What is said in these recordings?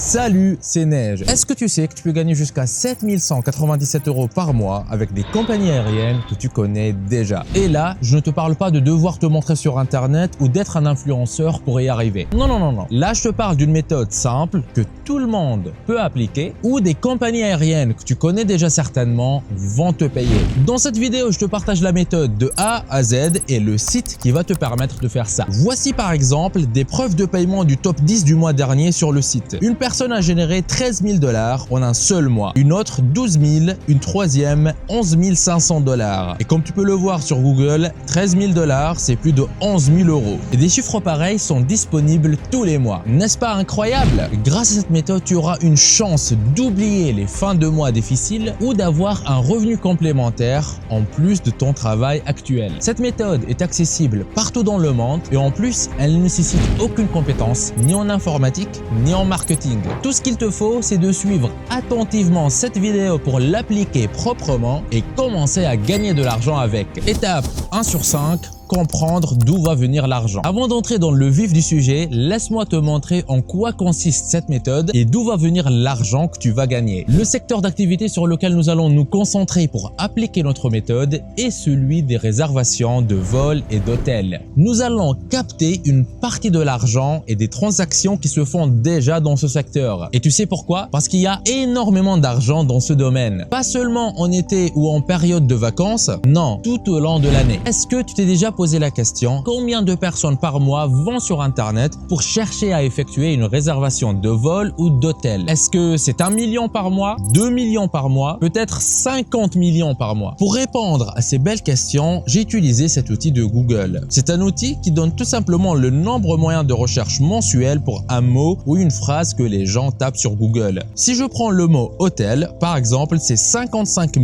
Salut, c'est Neige. Est-ce que tu sais que tu peux gagner jusqu'à 7197 € par mois avec des compagnies aériennes que tu connais déjà? Et là, je ne te parle pas de devoir te montrer sur internet ou d'être un influenceur pour y arriver. Non, non, non, non. Là, je te parle d'une méthode simple que tout le monde peut appliquer ou des compagnies aériennes que tu connais déjà certainement vont te payer. Dans cette vidéo, je te partage la méthode de A à Z et le site qui va te permettre de faire ça. Voici par exemple des preuves de paiement du top 10 du mois dernier sur le site. Une personne a généré 13 000 $ en un seul mois, une autre 12 000, une troisième 11 500 $. Et comme tu peux le voir sur Google, 13 000 $, c'est plus de 11 000 €. Et des chiffres pareils sont disponibles tous les mois. N'est-ce pas incroyable? Grâce à cette méthode, tu auras une chance d'oublier les fins de mois difficiles ou d'avoir un revenu complémentaire en plus de ton travail actuel. Cette méthode est accessible partout dans le monde et en plus, elle ne nécessite aucune compétence ni en informatique ni en marketing. Tout ce qu'il te faut, c'est de suivre attentivement cette vidéo pour l'appliquer proprement et commencer à gagner de l'argent avec. Étape 1 sur 5. Comprendre d'où va venir l'argent. Avant d'entrer dans le vif du sujet, laisse-moi te montrer en quoi consiste cette méthode et d'où va venir l'argent que tu vas gagner. Le secteur d'activité sur lequel nous allons nous concentrer pour appliquer notre méthode est celui des réservations de vols et d'hôtels. Nous allons capter une partie de l'argent et des transactions qui se font déjà dans ce secteur. Et tu sais pourquoi? Parce qu'il y a énormément d'argent dans ce domaine. Pas seulement en été ou en période de vacances, non, tout au long de l'année. Est-ce que tu t'es déjà poser la question, combien de personnes par mois vont sur internet pour chercher à effectuer une réservation de vol ou d'hôtel? Est-ce que c'est 1 million par mois, 2 millions par mois, peut-être 50 millions par mois? Pour répondre à ces belles questions, j'ai utilisé cet outil de Google. C'est un outil qui donne tout simplement le nombre moyen de recherche mensuel pour un mot ou une phrase que les gens tapent sur Google. Si je prends le mot hôtel, par exemple, c'est 55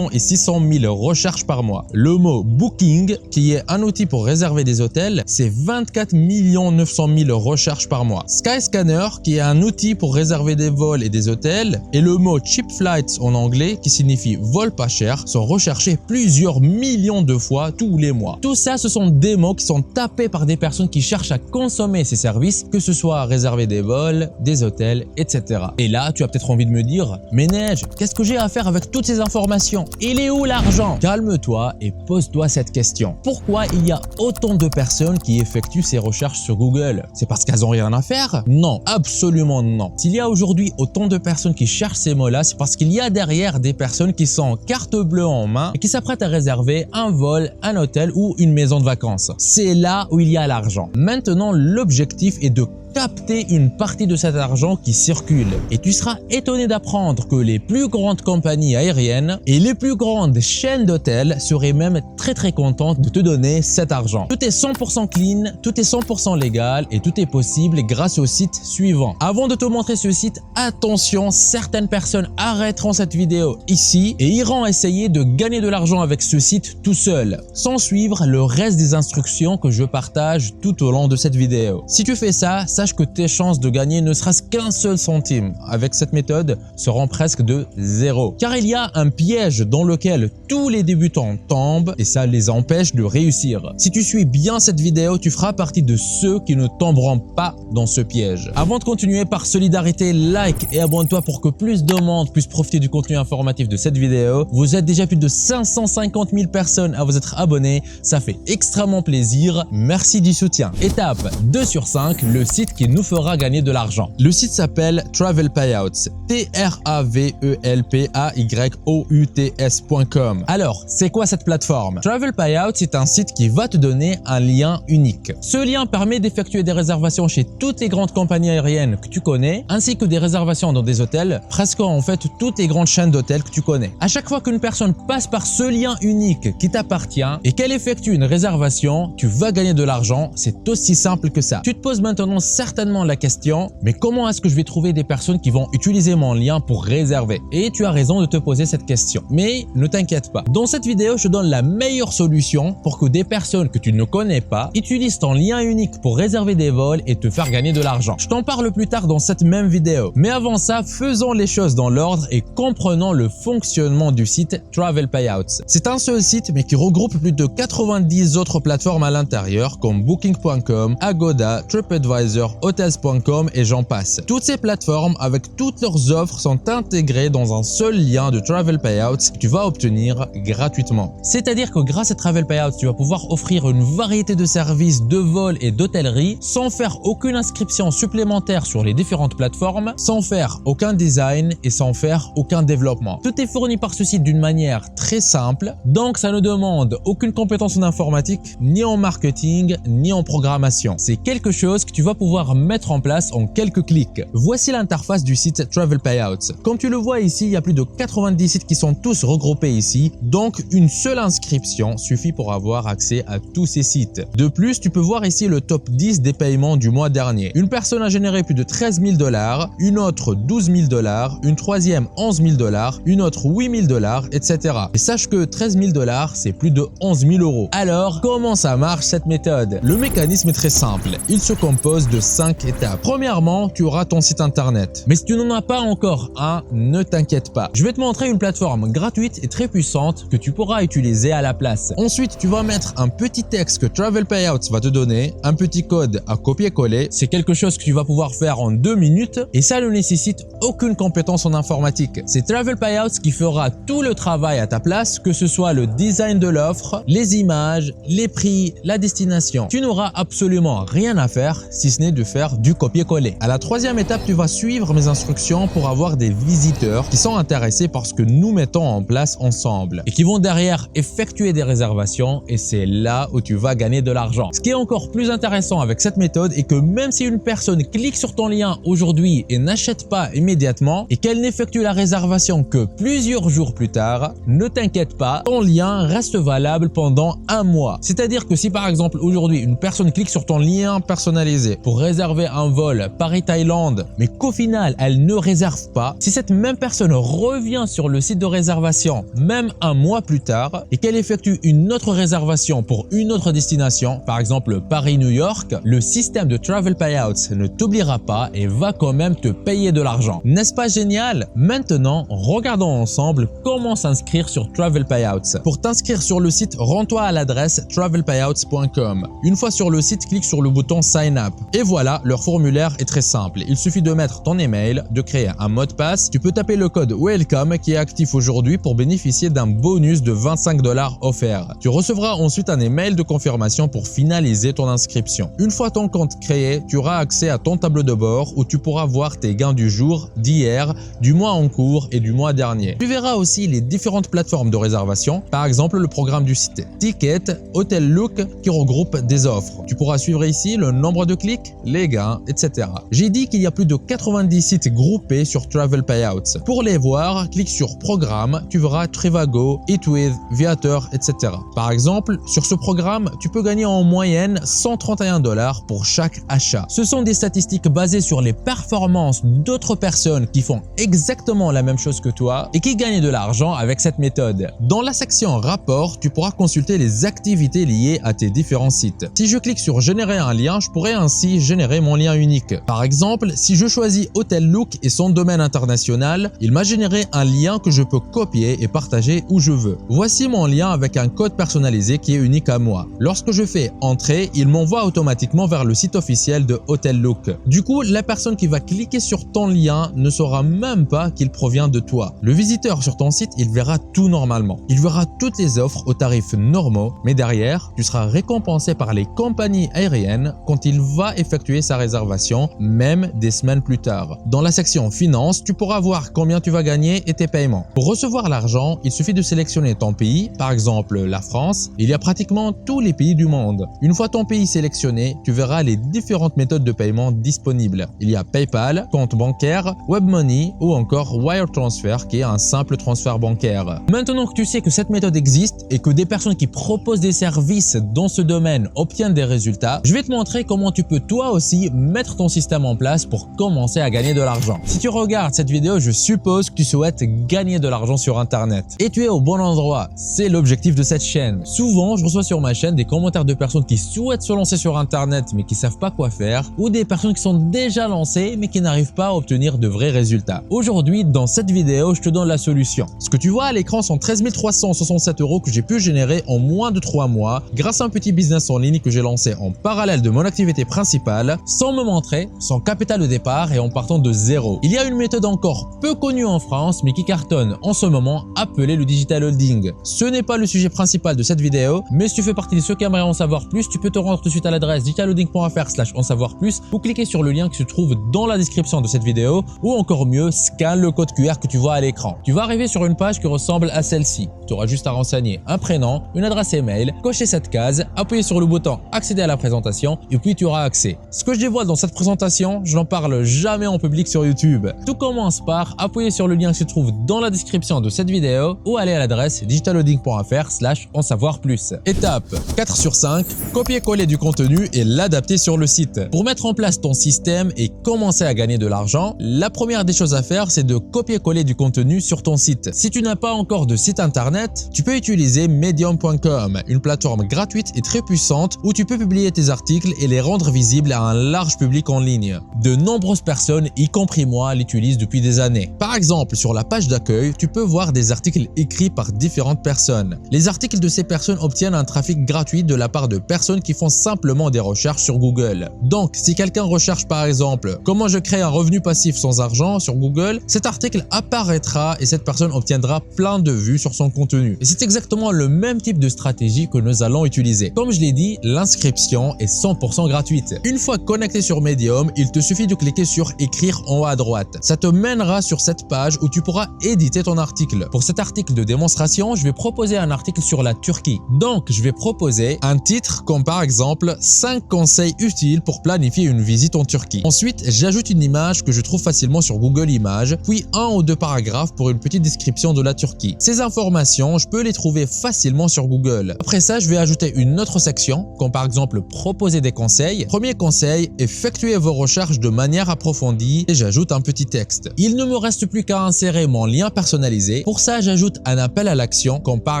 600 000 recherches par mois. Le mot booking, qui est un outil pour réserver des hôtels, c'est 24 900 000 recherches par mois. Skyscanner, qui est un outil pour réserver des vols et des hôtels, et le mot cheap flights en anglais, qui signifie vol pas cher, sont recherchés plusieurs millions de fois tous les mois. Tout ça, ce sont des mots qui sont tapés par des personnes qui cherchent à consommer ces services, que ce soit à réserver des vols, des hôtels, etc. Et là, tu as peut-être envie de me dire, mais Neige, qu'est-ce que j'ai à faire avec toutes ces informations? Il est où l'argent? Calme-toi et pose-toi cette question. Pourquoi il y a autant de personnes qui effectuent ces recherches sur Google? C'est parce qu'elles n'ont rien à faire? Non, absolument non. S'il y a aujourd'hui autant de personnes qui cherchent ces mots-là, c'est parce qu'il y a derrière des personnes qui sont carte bleue en main et qui s'apprêtent à réserver un vol, un hôtel ou une maison de vacances. C'est là où il y a l'argent. Maintenant, l'objectif est de capter une partie de cet argent qui circule. Et tu seras étonné d'apprendre que les plus grandes compagnies aériennes et les plus grandes chaînes d'hôtels seraient même très contentes de te donner cet argent. Tout est 100% clean, tout est 100% légal et tout est possible grâce au site suivant. Avant de te montrer ce site, attention, certaines personnes arrêteront cette vidéo ici et iront essayer de gagner de l'argent avec ce site tout seul, sans suivre le reste des instructions que je partage tout au long de cette vidéo. Si tu fais ça, sache que tes chances de gagner ne serait-ce qu'un seul centime avec cette méthode seront presque de 0. Car il y a un piège dans lequel tous les débutants tombent et ça les empêche de réussir. Si tu suis bien cette vidéo, tu feras partie de ceux qui ne tomberont pas dans ce piège. Avant de continuer, par solidarité, like et abonne-toi pour que plus de monde puisse profiter du contenu informatif de cette vidéo. Vous êtes déjà plus de 550 000 personnes à vous être abonnés. Ça fait extrêmement plaisir. Merci du soutien. Étape 2 sur 5, le site qui nous fera gagner de l'argent. Le site s'appelle Travel Payouts, TravelPayouts.com. Alors, c'est quoi cette plateforme? Travel Payouts est un site qui va te donner un lien unique. Ce lien permet d'effectuer des réservations chez toutes les grandes compagnies aériennes que tu connais, ainsi que des réservations dans des hôtels, presque en fait toutes les grandes chaînes d'hôtels que tu connais. À chaque fois qu'une personne passe par ce lien unique qui t'appartient et qu'elle effectue une réservation, tu vas gagner de l'argent. C'est aussi simple que ça. Tu te poses maintenant certainement la question, mais comment est-ce que je vais trouver des personnes qui vont utiliser mon lien pour réserver? Et tu as raison de te poser cette question. Mais ne t'inquiète pas. Dans cette vidéo, je donne la meilleure solution pour que des personnes que tu ne connais pas utilisent ton lien unique pour réserver des vols et te faire gagner de l'argent. Je t'en parle plus tard dans cette même vidéo. Mais avant ça, faisons les choses dans l'ordre et comprenons le fonctionnement du site Travel Payouts. C'est un seul site mais qui regroupe plus de 90 autres plateformes à l'intérieur comme Booking.com, Agoda, TripAdvisor, Hotels.com et j'en passe. Toutes ces plateformes avec toutes leurs offres sont intégrées dans un seul lien de Travel Payouts que tu vas obtenir gratuitement. C'est-à-dire que grâce à Travel Payouts, tu vas pouvoir offrir une variété de services de vol et d'hôtellerie sans faire aucune inscription supplémentaire sur les différentes plateformes, sans faire aucun design et sans faire aucun développement. Tout est fourni par ce site d'une manière très simple, donc ça ne demande aucune compétence en informatique, ni en marketing, ni en programmation. C'est quelque chose que tu vas pouvoir mettre en place en quelques clics. Voici l'interface du site Travel Payouts. Comme tu le vois ici, il y a plus de 90 sites qui sont tous regroupés ici, donc une seule inscription suffit pour avoir accès à tous ces sites. De plus, tu peux voir ici le top 10 des paiements du mois dernier. Une personne a généré plus de 13 000 $, une autre 12 000 $, une troisième 11 000 $, une autre 8 000 $, etc. Et sache que 13 000 $, c'est plus de 11 000 €. Alors, comment ça marche cette méthode? Le mécanisme est très simple. Il se compose de 5 étapes. Premièrement, tu auras ton site internet. Mais si tu n'en as pas encore un, ne t'inquiète pas. Je vais te montrer une plateforme gratuite et très puissante que tu pourras utiliser à la place. Ensuite, tu vas mettre un petit texte que Travel Payouts va te donner, un petit code à copier-coller. C'est quelque chose que tu vas pouvoir faire en 2 minutes et ça ne nécessite aucune compétence en informatique. C'est Travel Payouts qui fera tout le travail à ta place, que ce soit le design de l'offre, les images, les prix, la destination. Tu n'auras absolument rien à faire si ce n'est de faire du copier-coller. À la troisième étape, tu vas suivre mes instructions pour avoir des visiteurs qui sont intéressés par ce que nous mettons en place ensemble et qui vont derrière effectuer des réservations et c'est là où tu vas gagner de l'argent. Ce qui est encore plus intéressant avec cette méthode est que même si une personne clique sur ton lien aujourd'hui et n'achète pas immédiatement et qu'elle n'effectue la réservation que plusieurs jours plus tard, ne t'inquiète pas, ton lien reste valable pendant un mois. C'est-à-dire que si par exemple aujourd'hui une personne clique sur ton lien personnalisé pour réserver un vol Paris-Thaïlande mais qu'au final elle ne réserve pas, si cette même personne revient sur le site de réservation même un mois plus tard et qu'elle effectue une autre réservation pour une autre destination, par exemple Paris-New York, le système de Travel Payouts ne t'oubliera pas et va quand même te payer de l'argent. N'est-ce pas génial? Maintenant, regardons ensemble comment s'inscrire sur Travel Payouts. Pour t'inscrire sur le site, rends-toi à l'adresse travelpayouts.com. Une fois sur le site, clique sur le bouton Sign Up. Et voilà, leur formulaire est très simple. Il suffit de mettre ton email, de créer un mot de passe. Tu peux taper le code WELCOME qui est actif aujourd'hui pour bénéficier d'un bonus de 25 $ offert. Tu recevras ensuite un email de confirmation pour finaliser ton inscription. Une fois ton compte créé, tu auras accès à ton tableau de bord où tu pourras voir tes gains du jour, d'hier, du mois en cours et du mois dernier. Tu verras aussi les différentes plateformes de réservation, par exemple le programme du site Ticket, Hotellook qui regroupe des offres. Tu pourras suivre ici le nombre de clics, les gains, etc. J'ai dit qu'il y a plus de 90 sites groupés sur Travel Payouts. Pour les voir, clique sur Programme, tu verras Trivago, Eatwith, Viator, etc. Par exemple, sur ce programme, tu peux gagner en moyenne 131 $ pour chaque achat. Ce sont des statistiques basées sur les performances d'autres personnes qui font exactement la même chose que toi et qui gagnent de l'argent avec cette méthode. Dans la section Rapport, tu pourras consulter les activités liées à tes différents sites. Si je clique sur Générer un lien, je pourrais ainsi générer mon lien unique. Par exemple, si je choisis Hotellook et son domaine international, il m'a généré un lien que je peux copier et partager où je veux. Voici mon lien avec un code personnalisé qui est unique à moi. Lorsque je fais Entrer, il m'envoie automatiquement vers le site officiel de Hotellook. Du coup, la personne qui va cliquer sur ton lien ne saura même pas qu'il provient de toi. Le visiteur sur ton site, il verra tout normalement. Il verra toutes les offres aux tarifs normaux, mais derrière, tu seras récompensé par les compagnies aériennes quand il va effectuer sa réservation, même des semaines plus tard. Dans la section Finances, tu pourras voir combien tu vas gagner et tes paiements. Pour recevoir l'argent, il suffit de sélectionner ton pays, par exemple la France. Il y a pratiquement tous les pays du monde. Une fois ton pays sélectionné, tu verras les différentes méthodes de paiement disponibles. Il y a PayPal, compte bancaire, WebMoney ou encore Wire Transfer qui est un simple transfert bancaire. Maintenant que tu sais que cette méthode existe et que des personnes qui proposent des services dans ce domaine obtiennent des résultats, je vais te montrer comment tu peux toi aussi mettre ton système en place pour commencer à gagner de l'argent. Si tu regardes cette vidéo, je suppose que tu souhaites gagner de l'argent sur Internet. Et tu es au bon endroit, c'est l'objectif de cette chaîne. Souvent, je reçois sur ma chaîne des commentaires de personnes qui souhaitent se lancer sur Internet mais qui savent pas quoi faire, ou des personnes qui sont déjà lancées mais qui n'arrivent pas à obtenir de vrais résultats. Aujourd'hui, dans cette vidéo, je te donne la solution. Ce que tu vois à l'écran sont 13 367 € que j'ai pu générer en moins de 3 mois grâce à un petit business en ligne que j'ai lancé en parallèle de mon activité principale principal, sans me montrer, sans capital de départ et en partant de zéro. Il y a une méthode encore peu connue en France mais qui cartonne en ce moment, appelée le digital holding. Ce n'est pas le sujet principal de cette vidéo, mais si tu fais partie de ceux qui aimeraient en savoir plus, tu peux te rendre tout de suite à l'adresse digitalholding.fr/en savoir plus ou cliquer sur le lien qui se trouve dans la description de cette vidéo ou encore mieux, scanne le code QR que tu vois à l'écran. Tu vas arriver sur une page qui ressemble à celle-ci. Tu auras juste à renseigner un prénom, une adresse email, cocher cette case, appuyer sur le bouton accéder à la présentation et puis tu auras accès. Ce que je dévoile dans cette présentation, je n'en parle jamais en public sur YouTube. Tout commence par appuyer sur le lien qui se trouve dans la description de cette vidéo ou aller à l'adresse digitalholding.fr/en savoir plus. Étape 4 sur 5, copier-coller du contenu et l'adapter sur le site. Pour mettre en place ton système et commencer à gagner de l'argent, la première des choses à faire, c'est de copier-coller du contenu sur ton site. Si tu n'as pas encore de site internet, tu peux utiliser medium.com, une plateforme gratuite et très puissante où tu peux publier tes articles et les rendre visibles à un large public en ligne. De nombreuses personnes, y compris moi, l'utilisent depuis des années. Par exemple, sur la page d'accueil, tu peux voir des articles écrits par différentes personnes. Les articles de ces personnes obtiennent un trafic gratuit de la part de personnes qui font simplement des recherches sur Google. Donc, si quelqu'un recherche par exemple « Comment je crée un revenu passif sans argent » sur Google, cet article apparaîtra et cette personne obtiendra plein de vues sur son contenu. Et c'est exactement le même type de stratégie que nous allons utiliser. Comme je l'ai dit, l'inscription est 100% gratuite. Une fois connecté sur Medium, il te suffit de cliquer sur « Écrire » en haut à droite. Ça te mènera sur cette page où tu pourras éditer ton article. Pour cet article de démonstration, je vais proposer un article sur la Turquie. Donc, je vais proposer un titre comme par exemple « 5 conseils utiles pour planifier une visite en Turquie ». Ensuite, j'ajoute une image que je trouve facilement sur Google Images, puis 1 ou 2 paragraphes pour une petite description de la Turquie. Ces informations, je peux les trouver facilement sur Google. Après ça, je vais ajouter une autre section, comme par exemple « Proposer des conseils ». Premier conseil, effectuez vos recherches de manière approfondie et j'ajoute un petit texte. Il ne me reste plus qu'à insérer mon lien personnalisé. Pour ça, j'ajoute un appel à l'action, comme par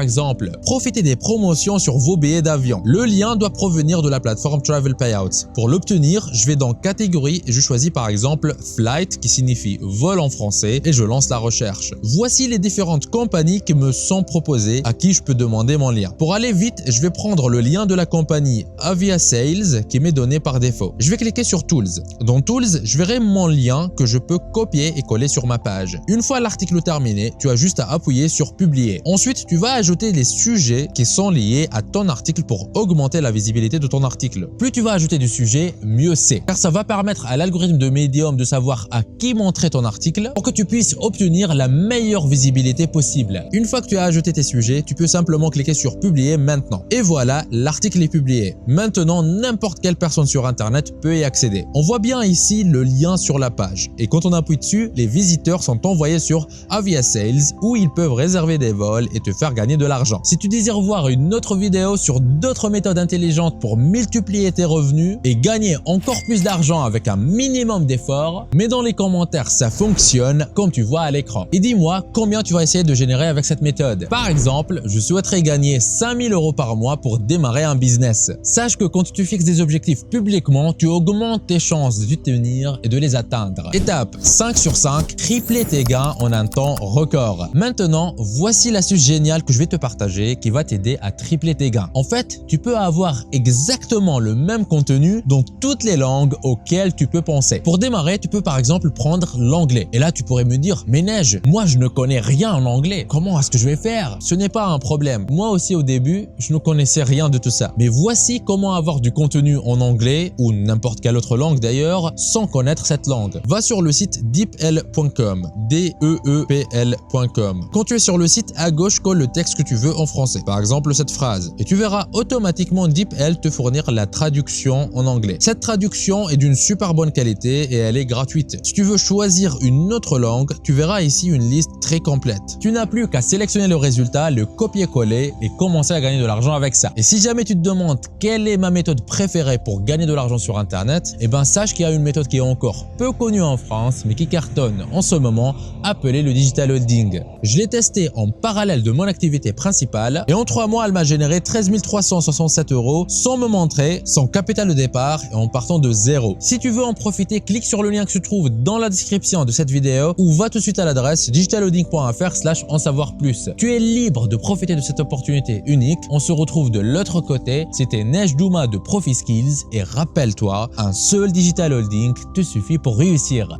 exemple « Profitez des promotions sur vos billets d'avion ». Le lien doit provenir de la plateforme Travel Payouts. Pour l'obtenir, je vais dans Catégorie et je choisis par exemple « Flight » qui signifie « vol » en français et je lance la recherche. Voici les différentes compagnies qui me sont proposées à qui je peux demander mon lien. Pour aller vite, je vais prendre le lien de la compagnie Avia Sales qui m'est donné par défaut. Je vais cliquer sur Tools. Dans Tools, je verrai mon lien que je peux copier et coller sur ma page. Une fois l'article terminé, tu as juste à appuyer sur Publier. Ensuite, tu vas ajouter les sujets qui sont liés à ton article pour augmenter la visibilité de ton article. Plus tu vas ajouter du sujet, mieux c'est. Car ça va permettre à l'algorithme de Medium de savoir à qui montrer ton article pour que tu puisses obtenir la meilleure visibilité possible. Une fois que tu as ajouté tes sujets, tu peux simplement cliquer sur Publier maintenant. Et voilà, l'article est publié. Maintenant, n'importe quelle personne sur Internet peut y accéder. On voit bien ici le lien sur la page. Et quand on appuie dessus, les visiteurs sont envoyés sur Avia Sales où ils peuvent réserver des vols et te faire gagner de l'argent. Si tu désires voir une autre vidéo sur d'autres méthodes intelligentes pour multiplier tes revenus et gagner encore plus d'argent avec un minimum d'efforts, mets dans les commentaires ça fonctionne comme tu vois à l'écran. Et dis-moi combien tu vas essayer de générer avec cette méthode. Par exemple, je souhaiterais gagner 5000 € par mois pour démarrer un business. Sache que quand tu fixes des objectifs publiquement, tu augmentes tes chances de tenir et de les atteindre. Étape 5 sur 5, tripler tes gains en un temps record. Maintenant, voici l'astuce géniale que je vais te partager qui va t'aider à tripler tes gains. En fait, tu peux avoir exactement le même contenu dans toutes les langues auxquelles tu peux penser. Pour démarrer, tu peux par exemple prendre l'anglais. Et là, tu pourrais me dire, mais Neige, moi je ne connais rien en anglais. Comment est-ce que je vais faire? Ce n'est pas un problème. Moi aussi au début, je ne connaissais rien de tout ça. Mais voici comment avoir du contenu en anglais ou n'importe quelle autre langue d'ailleurs sans connaître cette langue. Va sur le site deepl.com, D-E-E-P-L.com. Quand tu es sur le site, à gauche, colle le texte que tu veux en français. Par exemple, cette phrase. Et tu verras automatiquement DeepL te fournir la traduction en anglais. Cette traduction est d'une super bonne qualité et elle est gratuite. Si tu veux choisir une autre langue, tu verras ici une liste très complète. Tu n'as plus qu'à sélectionner le résultat, le copier-coller et commencer à gagner de l'argent avec ça. Et si jamais tu te demandes quelle est ma méthode préférée pour gagner de l'argent sur Internet, eh ben sache qu'il y a une méthode qui est encore peu connue en France mais qui cartonne en ce moment, appelée le digital holding. Je l'ai testé en parallèle de mon activité principale et en 3 mois, elle m'a généré 13 367 € sans me montrer, sans capital de départ et en partant de zéro. Si tu veux en profiter, clique sur le lien qui se trouve dans la description de cette vidéo ou va tout de suite à l'adresse digitalholding.fr/en savoir plus. Tu es libre de profiter de cette opportunité unique. On se retrouve de l'autre côté. C'était Neige Douma de Profi Skills et rappelle rappelle-toi, un seul digital holding te suffit pour réussir.